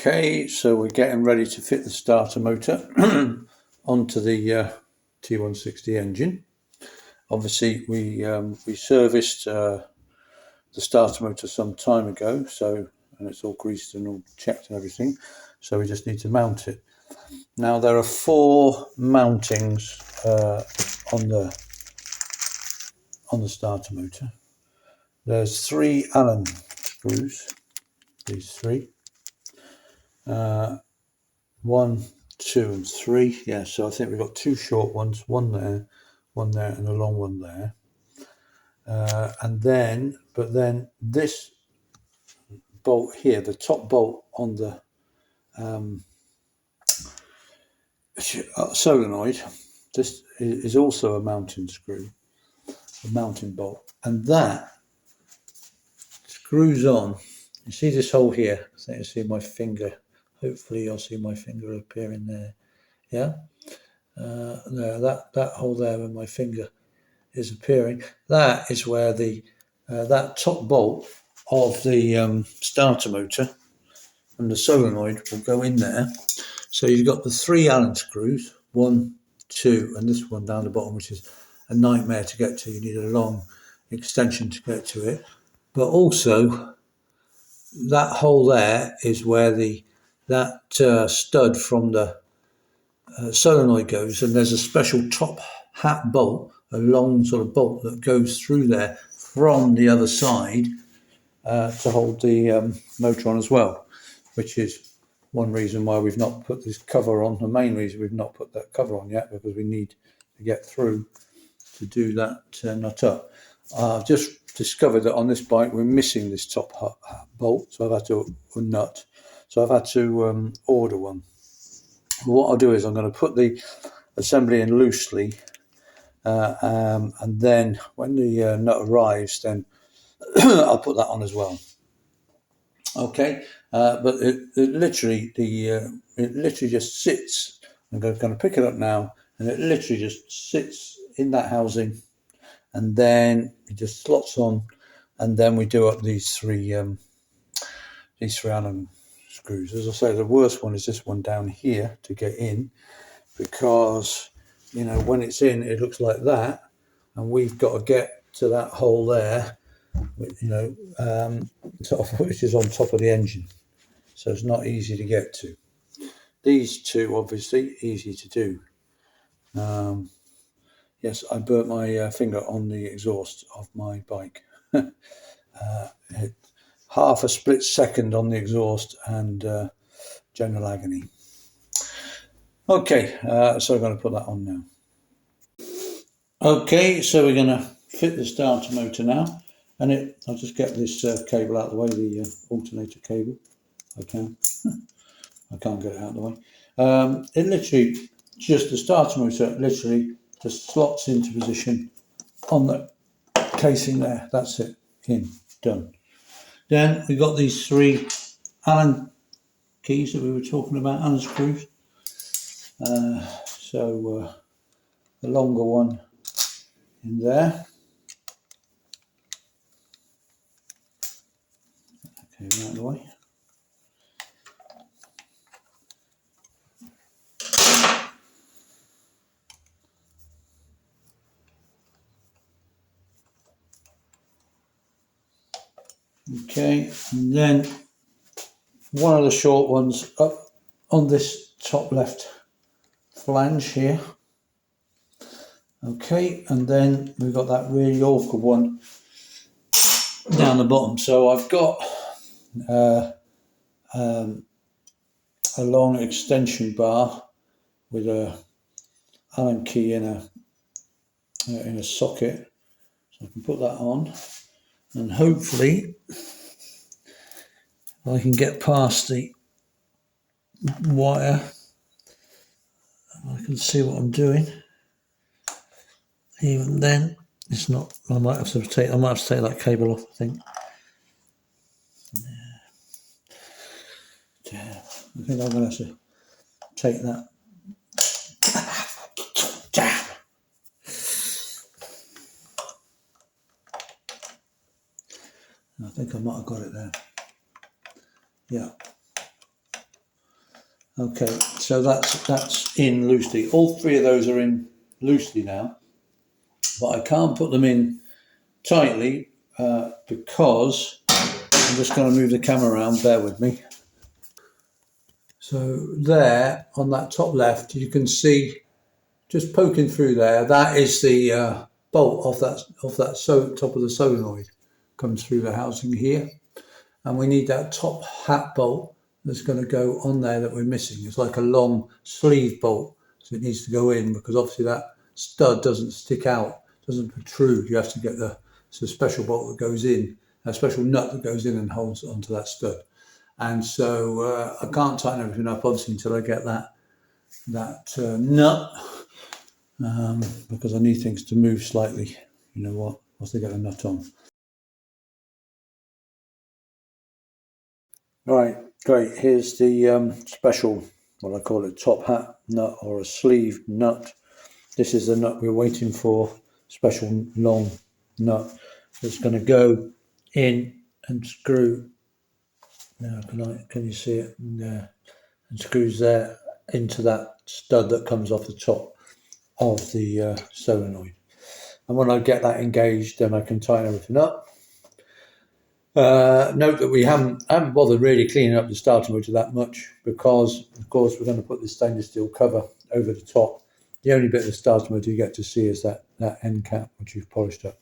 Okay, so we're getting ready to fit the starter motor onto the T160 engine. Obviously, we serviced the starter motor some time ago, and it's all greased and all checked and everything. So we just need to mount it. Now there are 4 mountings on the starter motor. There's 3 Allen screws. These 3. 1, 2 and 3. Yeah, so I think we've got 2 short ones, one there and a long one there. But then this bolt here, the top bolt on the solenoid, this is also a mounting screw, a mounting bolt, and that screws on. You see this hole here? I think you see my finger. Hopefully you'll see my finger appearing there. Yeah, there, that hole there where my finger is appearing. That is where the that top bolt of the starter motor and the solenoid will go in there. So you've got the 3 Allen screws, 1, 2, and this one down the bottom, which is a nightmare to get to. You need a long extension to get to it. But also, that hole there is where that stud from the solenoid goes, and there's a special top hat bolt, a long sort of bolt that goes through there from the other side to hold the motor on as well, which is one reason why we've not put this cover on. The main reason we've not put that cover on yet, because we need to get through to do that nut up. I've just discovered that on this bike we're missing this top bolt, so I've had to nut. So I've had to order one. What I'll do is I'm going to put the assembly in loosely, and then when the nut arrives, then I'll put that on as well. Okay, but it literally just sits. I'm going to pick it up now, and it literally just sits in that housing, and then it just slots on, and then we do up these 3 Allen screws. As I say, the worst one is this one down here to get in, because when it's in, it looks like that, and we've got to get to that hole there, which is on top of the engine, so it's not easy to get to. These 2 obviously easy to do. Yes, I burnt my finger on the exhaust of my bike. Half a split second on the exhaust, and general agony. Okay, so I'm going to put that on now. Okay, so we're going to fit the starter motor now, and I'll just get this cable out of the way, the alternator cable. I can. I can't get it out of the way. It literally, just the starter motor literally just slots into position on the casing there. That's it. In. Done. Then we've got these 3 Allen keys that we were talking about, Allen screws. So the longer one in there. Okay, out of the way. Okay, and then one of the short ones up on this top left flange here. Okay, and then we've got that really awkward one down the bottom. So I've got a long extension bar with a Allen key in a socket, so I can put that on, and hopefully I can get past the wire. I can see what I'm doing. Even then, it's not. I might have to take that cable off, I think. Yeah. I think I'm going to have to take that. Damn. I think I might have got it there. Yeah. Okay, so that's in loosely. All three of those are in loosely now, but I can't put them in tightly because I'm just going to move the camera around. Bear with me. So there on that top left, you can see just poking through there. That is the bolt off that top of the solenoid. Comes through the housing here, and we need that top hat bolt that's going to go on there that we're missing. It's like a long sleeve bolt, so it needs to go in because obviously that stud doesn't stick out, doesn't protrude. You have to get the special bolt that goes in, a special nut that goes in and holds onto that stud. And so I can't tighten everything up obviously until I get that nut, because I need things to move slightly. You know what? Once they get the nut on. All right, great. Here's the special, what I call it, top hat nut or a sleeve nut. This is the nut we're waiting for, special long nut that's going to go in and screw. Now, can you see it? There, and screws there into that stud that comes off the top of the solenoid. And when I get that engaged, then I can tighten everything up. Note that we haven't bothered really cleaning up the starter motor that much because, of course, we're going to put this stainless steel cover over the top. The only bit of the starter motor you get to see is that end cap, which you've polished up.